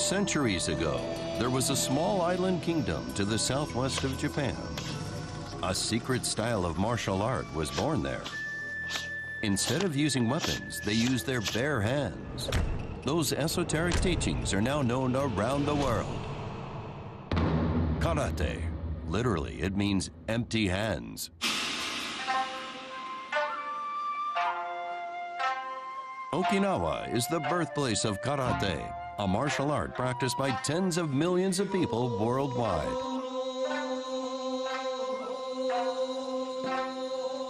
Centuries ago, there was a small island kingdom to the southwest of Japan. A secret style of martial art was born there. Instead of using weapons, they used their bare hands. Those esoteric teachings are now known around the world. Karate. Literally, it means empty hands. Okinawa is the birthplace of karate, a martial art practiced by tens of millions of people worldwide.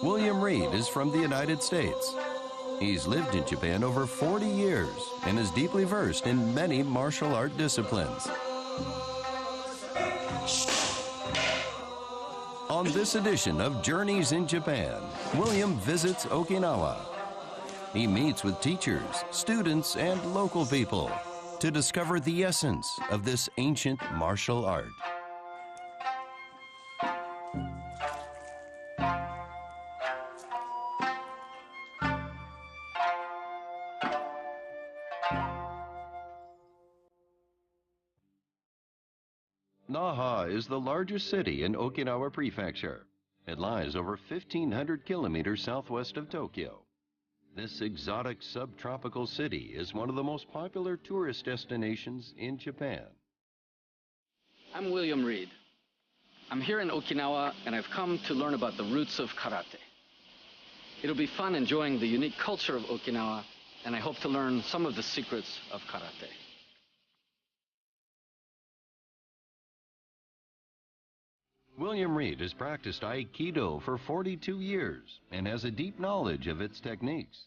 William Reed is from the United States. He's lived in Japan over 40 years and is deeply versed in many martial art disciplines. On this edition of Journeys in Japan, William visits Okinawa. He meets with teachers, students, and local people to discover the essence of this ancient martial art. Naha is the largest city in Okinawa Prefecture. It lies over 1,500 kilometers southwest of Tokyo. This exotic subtropical city is one of the most popular tourist destinations in Japan. I'm William Reed. I'm here in Okinawa, and I've come to learn about the roots of karate. It'll be fun enjoying the unique culture of Okinawa, and I hope to learn some of the secrets of karate. William Reed has practiced Aikido for 42 years and has a deep knowledge of its techniques.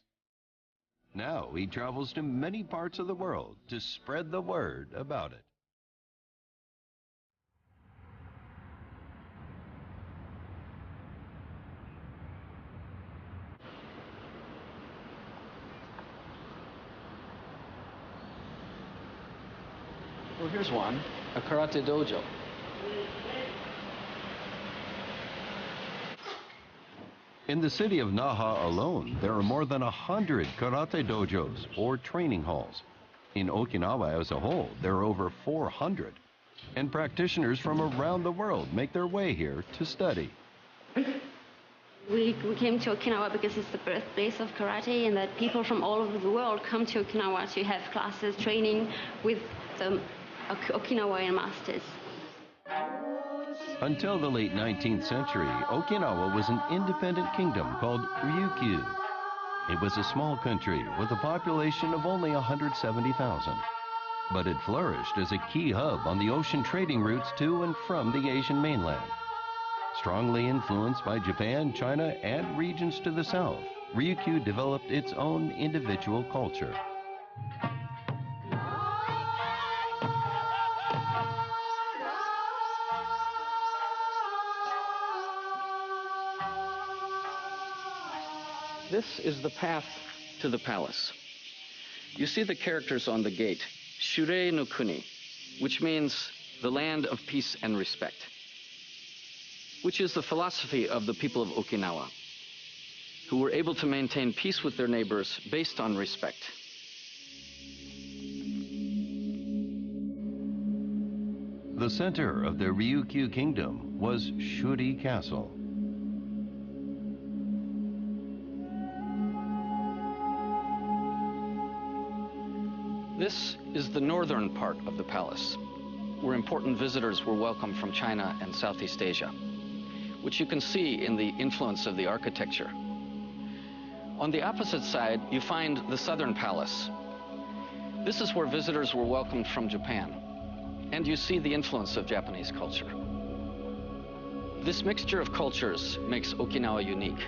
Now he travels to many parts of the world to spread the word about it. Well, here's one, a karate dojo. In the city of Naha alone, there are more than 100 karate dojos, or training halls. In Okinawa as a whole, there are over 400. And practitioners from around the world make their way here to study. We came to Okinawa because it's the birthplace of karate, and that people from all over the world come to Okinawa to have classes, training with the Okinawan masters. Until the late 19th century, Okinawa was an independent kingdom called Ryukyu. It was a small country with a population of only 170,000. But it flourished as a key hub on the ocean trading routes to and from the Asian mainland. Strongly influenced by Japan, China, and regions to the south, Ryukyu developed its own individual culture. This is the path to the palace. You see the characters on the gate, Shurei no Kuni, which means the land of peace and respect, which is the philosophy of the people of Okinawa, who were able to maintain peace with their neighbors based on respect. The center of the Ryukyu kingdom was Shuri Castle. This is the northern part of the palace, where important visitors were welcomed from China and Southeast Asia, which you can see in the influence of the architecture. On the opposite side, you find the southern palace. This is where visitors were welcomed from Japan, and you see the influence of Japanese culture. This mixture of cultures makes Okinawa unique,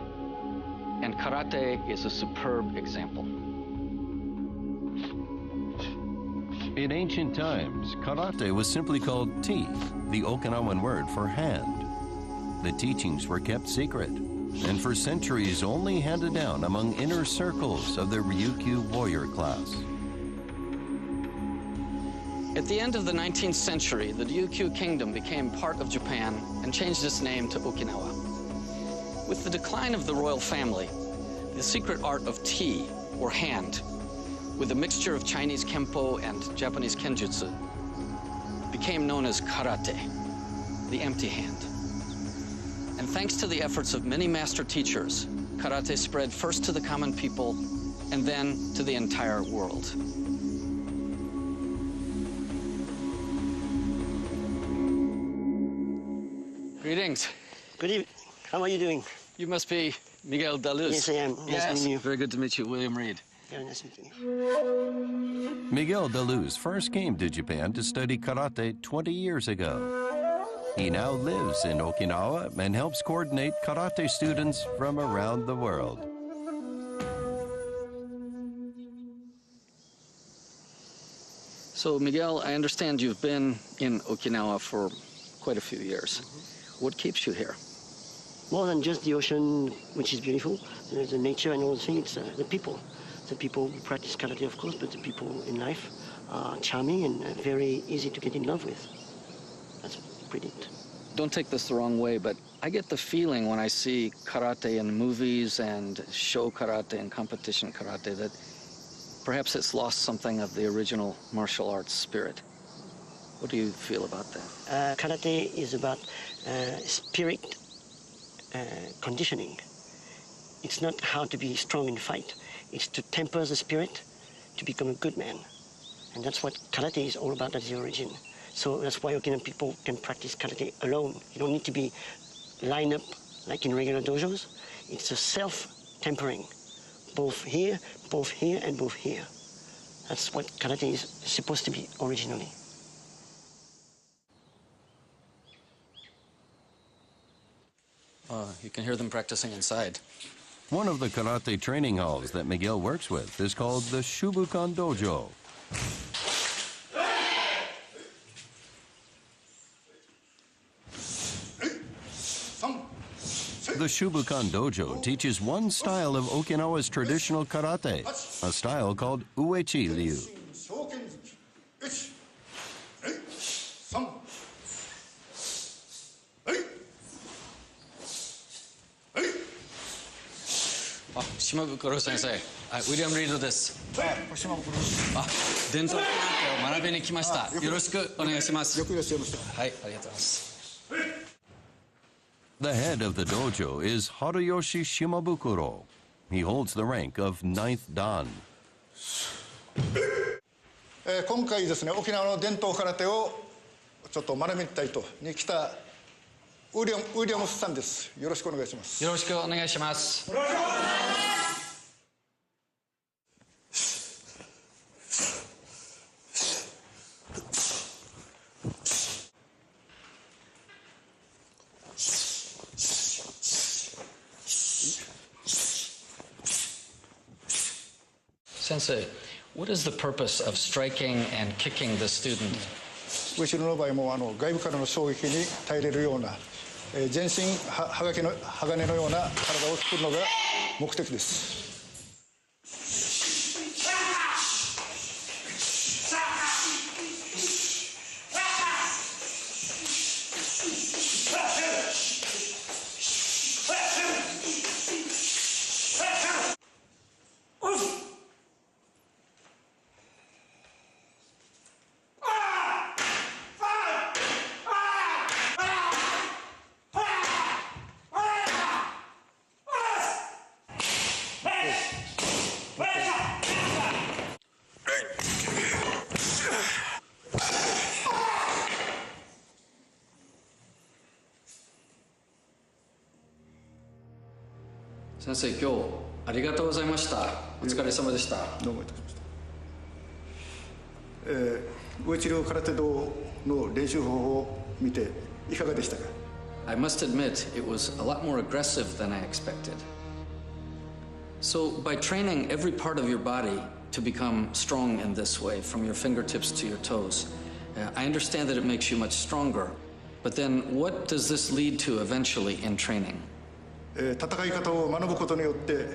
and karate is a superb example. In ancient times, karate was simply called ti, the Okinawan word for hand. The teachings were kept secret, and for centuries only handed down among inner circles of the Ryukyu warrior class. At the end of the 19th century, the Ryukyu kingdom became part of Japan and changed its name to Okinawa. With the decline of the royal family, the secret art of ti, or hand, with a mixture of Chinese Kempo and Japanese Kenjutsu, became known as karate, the empty hand. And thanks to the efforts of many master teachers, karate spread first to the common people and then to the entire world. Greetings. Good evening. How are you doing? You must be Miguel Daluz. Yes, I am. Nice meeting you. Very good to meet you, William Reed. Very nice meeting you. Miguel Daluz first came to Japan to study karate 20 years ago. He now lives in Okinawa and helps coordinate karate students from around the world. So, Miguel, I understand you've been in Okinawa for quite a few years. What keeps you here? More than just the ocean, which is beautiful, the nature and all the things, it's the people. The people who practice karate, of course, but the people in life are charming and very easy to get in love with. That's pretty it. Don't take this the wrong way, but I get the feeling when I see karate in movies and show karate and competition karate that perhaps it's lost something of the original martial arts spirit. What do you feel about that? Karate is about spirit conditioning. It's not how to be strong in fight. It's to temper the spirit to become a good man. And that's what karate is all about at the origin. So that's why Okinawan people can practice karate alone. You don't need to be lined up like in regular dojos. It's a self-tempering, both here, and both here. That's what karate is supposed to be originally. You can hear them practicing inside. One of the karate training halls that Miguel works with is called the Shubukan Dojo. The Shubukan Dojo teaches one style of Okinawa's traditional karate, a style called Uechi Ryu. Shimabukuro sensei, William Reed です。伝統karateを学びに来ました。よろしくお願いします。よくいらっしゃいました。はい、ありがとうございます。The head of the dojo is Haruyoshi Shimabukuro. He holds the rank of 9th Dan. 今回ですね、沖縄の伝統空手をちょっと学びたいとに来たウィリアムスさんです。よろしくお願いします。よろしくお願いします。Sensei, what is the purpose of striking and kicking the student? 後ろの場合も外部からの衝撃に耐えれるような全身鋼のような体を作るのが目的です。先生、今日ありがとうございました。お疲れ様でした。どうもいたしました。上治療空手道の練習方法を見ていかがでしたか？ I must admit, it was a lot more aggressive than I expected. So, by training every part of your body to become strong in this way, from your fingertips to your toes, I understand that it makes you much stronger. But then, what does this lead to eventually in training? 戦い方を学ぶことによって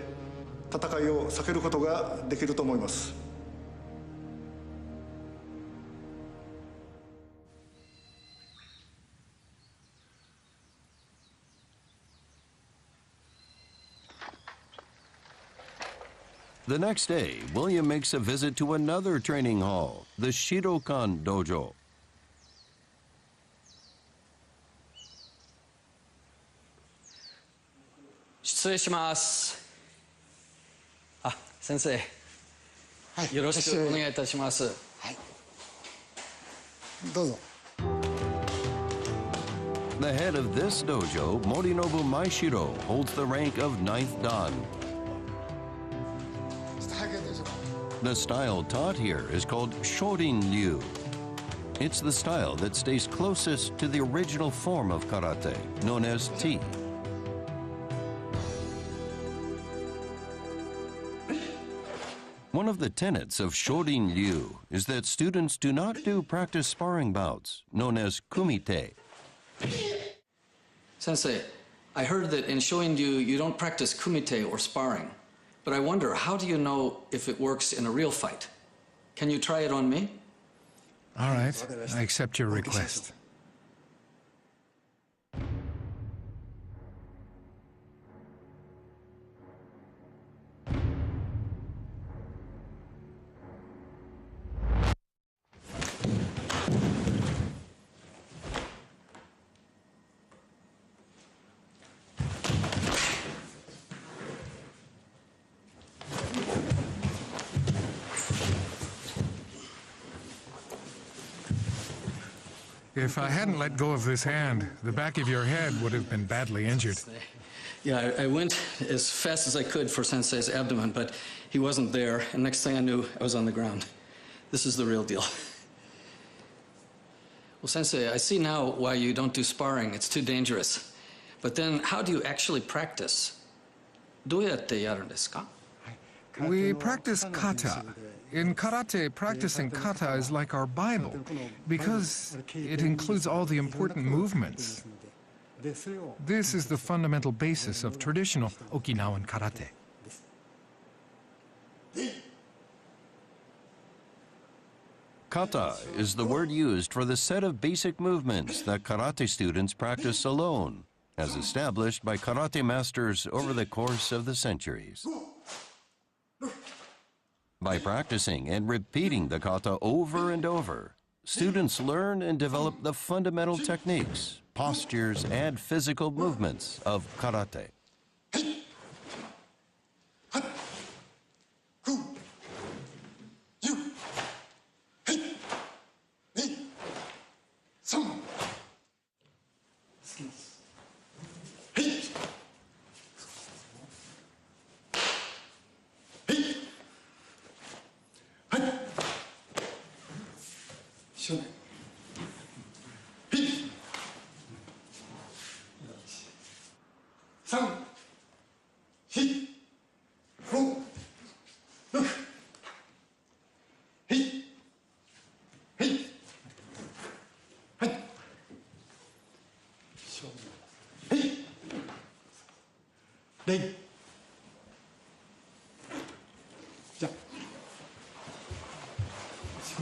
戦いを避けることができると思います。The next day, William makes a visit to another training hall, the Shirokan Dojo. 失礼します。あ、先生、よろしくお願いいたします。はい。どうぞ。 The head of this dojo, Morinobu Maishiro, holds the rank of 9th Dan. The style taught here is called Shorin-ryu. It's the style that stays closest to the original form of karate, known as T. One of the tenets of Shorin-ryu is that students do not do practice sparring bouts, known as kumite. Sensei, I heard that in Shorin-ryu you don't practice kumite or sparring, but I wonder, how do you know if it works in a real fight? Can you try it on me? All right, I accept your request. If I hadn't let go of this hand, the back of your head would have been badly injured. Yeah, I went as fast as I could for Sensei's abdomen, but he wasn't there, and next thing I knew, I was on the ground. This is the real deal. Well, Sensei, I see now why you don't do sparring. It's too dangerous. But then, how do you actually practice? どうやってやるんですか? We practice kata. In karate, practicing kata is like our Bible, because it includes all the important movements. This is the fundamental basis of traditional Okinawan karate. Kata is the word used for the set of basic movements that karate students practice alone, as established by karate masters over the course of the centuries. By practicing and repeating the kata over and over, students learn and develop the fundamental techniques, postures, and physical movements of karate.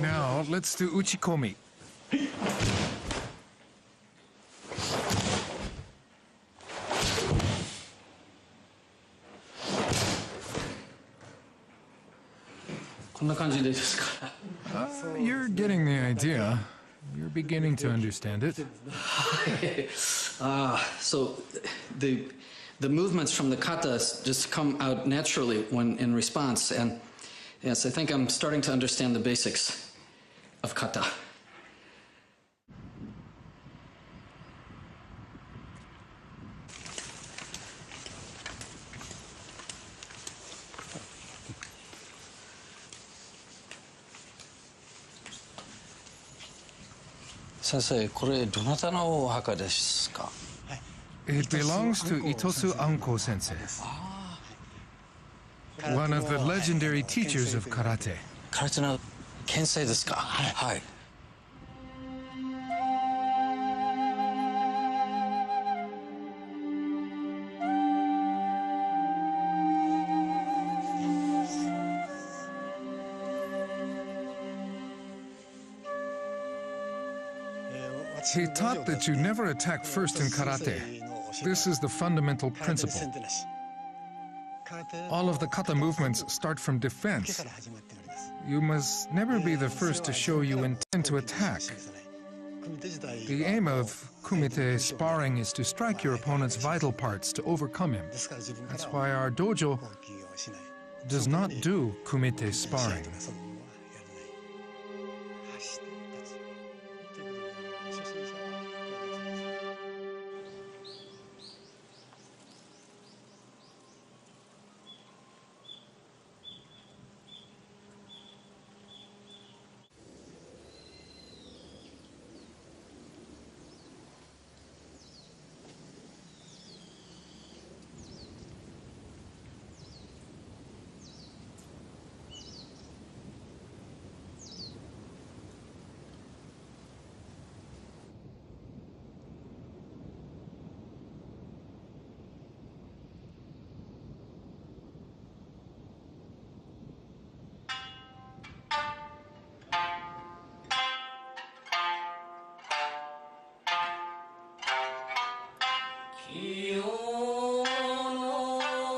Now, let's do uchikomi. You're getting the idea. You're beginning to understand it. So the movements from the kata just come out naturally when in response, and yes, I think I'm starting to understand the basics of kata. Sensei, これどなたのお墓ですか? It belongs to Itosu Anko sensei, one of the legendary teachers of karate. 空手の剣聖ですか? はい。He taught that you never attack first in karate. This is the fundamental principle. All of the kata movements start from defense. You must never be the first to show you intend to attack. The aim of kumite sparring is to strike your opponent's vital parts to overcome him. That's why our dojo does not do kumite sparring.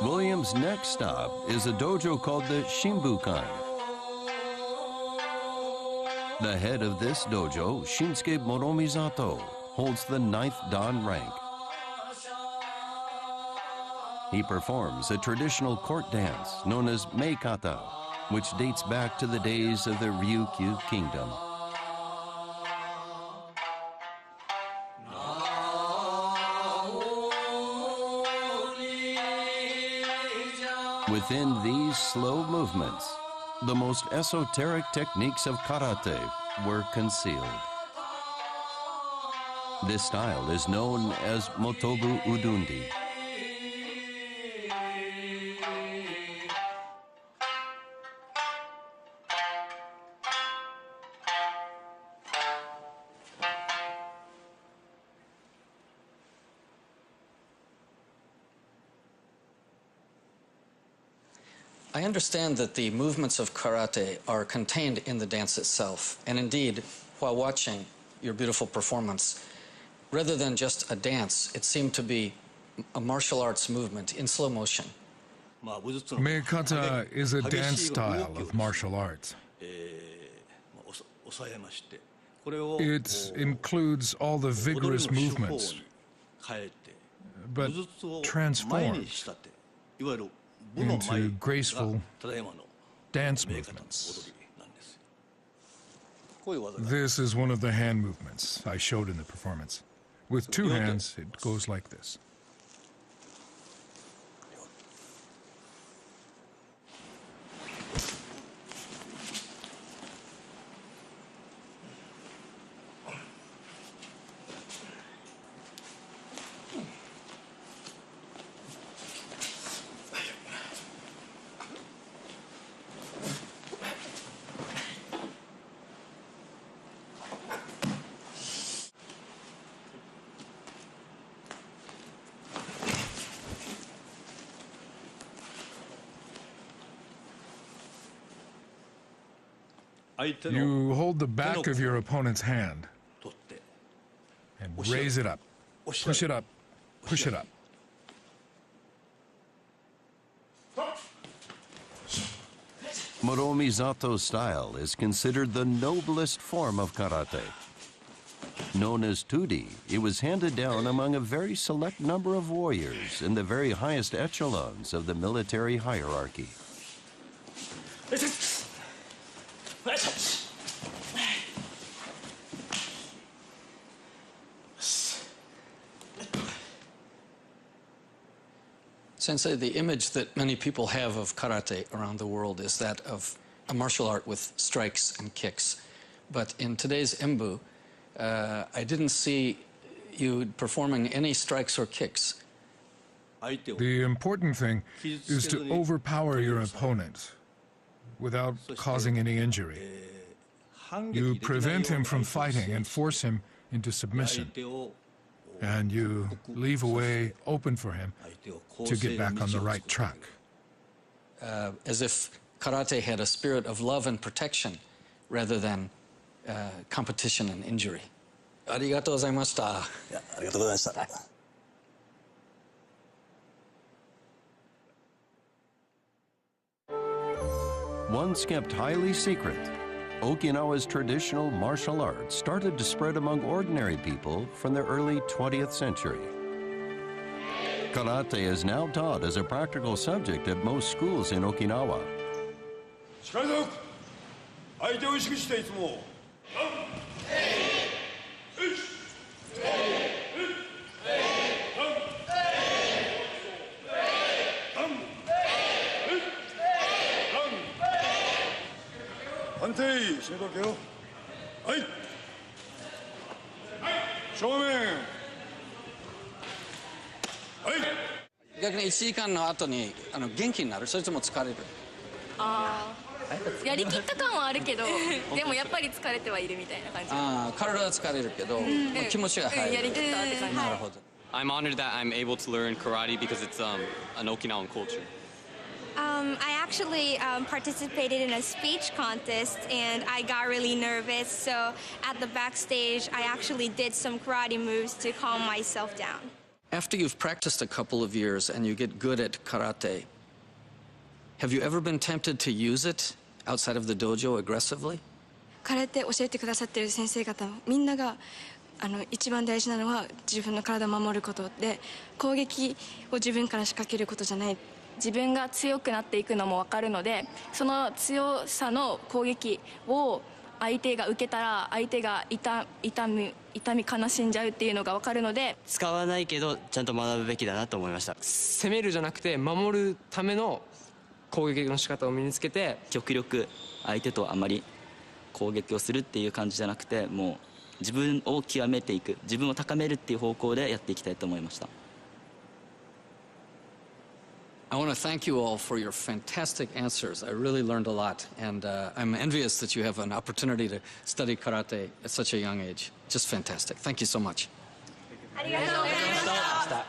William's next stop is a dojo called the Shimbukan. The head of this dojo, Shinsuke Moromizato, holds the 9th Dan rank. He performs a traditional court dance known as Meikata, which dates back to the days of the Ryukyu kingdom. Within these slow movements, the most esoteric techniques of karate were concealed. This style is known as Motobu Udundi. I understand that the movements of karate are contained in the dance itself, and indeed, while watching your beautiful performance, rather than just a dance, it seemed to be a martial arts movement in slow motion. Meikata is a dance style of martial arts. It includes all the vigorous movements, but transforms into graceful dance movements. This is one of the hand movements I showed in the performance. With two hands, it goes like this. You hold the back of your opponent's hand and raise it up. Push it up. Push it up. Muromizato's style is considered the noblest form of karate. Known as tudi, it was handed down among a very select number of warriors in the very highest echelons of the military hierarchy. Sensei, the image that many people have of karate around the world is that of a martial art with strikes and kicks. But in today's Embu, I didn't see you performing any strikes or kicks. The important thing is to overpower your opponent without causing any injury. You prevent him from fighting and force him into submission. And you leave a way open for him to get back on the right track. As if karate had a spirit of love and protection rather than competition and injury. Arigatou gozaimashita. Once kept highly secret, Okinawa's traditional martial arts started to spread among ordinary people from the early 20th century. Karate is now taught as a practical subject at most schools in Okinawa.逆に1時間の後に元気になる、それとも疲れる？やりきった感はあるけど、でもやっぱり疲れてはいるみたいな感じ。体は疲れるけど、気持ちが入る。やりきったって感じ。なるほど。I'm honored that I'm able to learn karate because it's an Okinawan culture. I actually participated in a speech contest and I got really nervous. So at the backstage, I actually did some karate moves to calm myself down. After you've practiced a couple of years and you get good at karate, have you ever been tempted to use it outside of the dojo aggressively? 空手教えてくださっている先生方みんなが一番大事なのは自分の体を守ることで、攻撃を自分から仕掛けることじゃない。自分が強くなっていくのも分かるので、その強さの攻撃を相手が受けたら相手が痛み悲しんじゃうっていうのが分かるので、使わないけどちゃんと学ぶべきだなと思いました。攻めるじゃなくて守るための攻撃の仕方を身につけて、極力相手とあまり攻撃をするっていう感じじゃなくて、もう自分を極めていく、自分を高めるっていう方向でやっていきたいと思いました。I want to thank you all for your fantastic answers. I really learned a lot, and I'm envious that you have an opportunity to study karate at such a young age. Just fantastic. Thank you so much. ありがとうございました。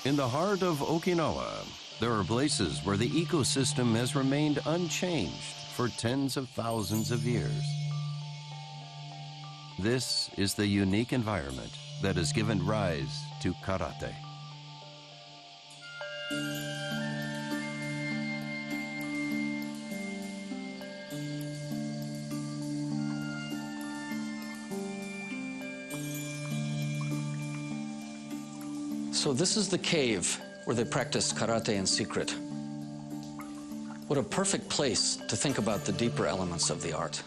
In the heart of Okinawa, there are places where the ecosystem has remained unchanged for tens of thousands of years. This is the unique environment that has given rise to karate. So this is the cave where they practice karate in secret. What a perfect place to think about the deeper elements of the art.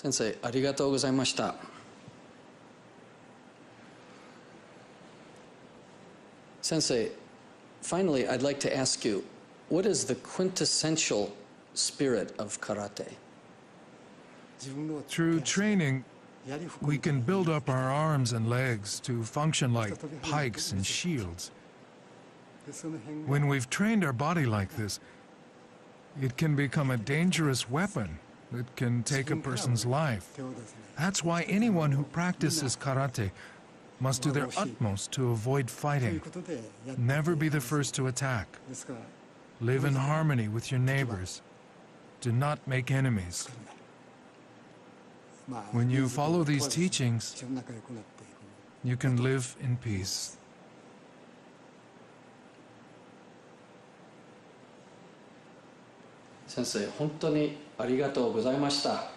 Sensei, ありがとうございました。Sensei, finally, I'd like to ask you, what is the quintessential spirit of karate? Through training, We can build up our arms and legs to function like pikes and shields. When we've trained our body like this, it can become a dangerous weapon that can take a person's life. That's why anyone who practices karate must do their utmost to avoid fighting. Never be the first to attack. Live in harmony with your neighbors. Do not make enemies. When you follow these teachings, you can live in peace. Sensei, 本当にありがとうございました。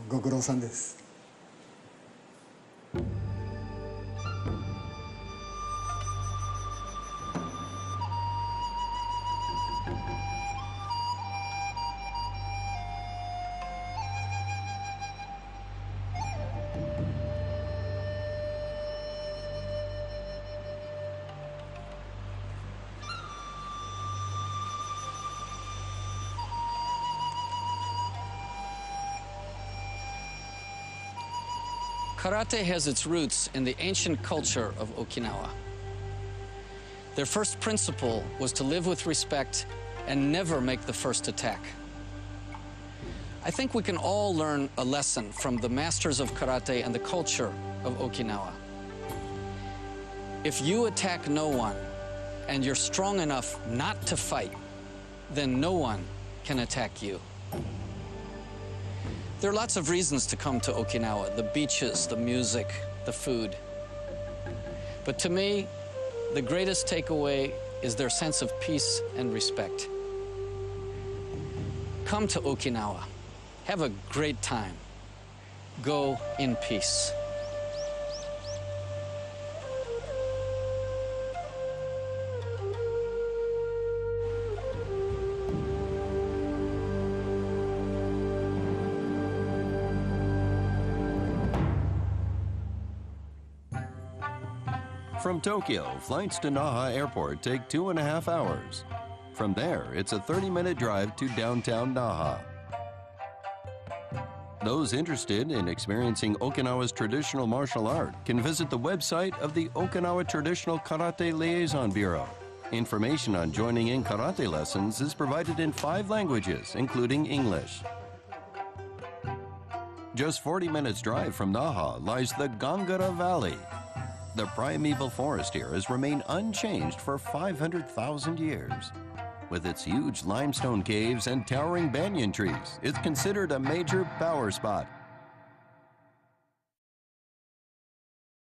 ご苦労さんです。Karate has its roots in the ancient culture of Okinawa. Their first principle was to live with respect and never make the first attack. I think we can all learn a lesson from the masters of karate and the culture of Okinawa. If you attack no one and you're strong enough not to fight, then no one can attack you. There are lots of reasons to come to Okinawa: the beaches, the music, the food. But to me, the greatest takeaway is their sense of peace and respect. Come to Okinawa. Have a great time. Go in peace. From Tokyo, flights to Naha Airport take 2.5 hours. From there, it's a 30-minute drive to downtown Naha. Those interested in experiencing Okinawa's traditional martial art can visit the website of the Okinawa Traditional Karate Liaison Bureau. Information on joining in karate lessons is provided in 5 languages, including English. Just 40 minutes drive from Naha lies the Gangara Valley. The primeval forest here has remained unchanged for 500,000 years. With its huge limestone caves and towering banyan trees, it's considered a major power spot.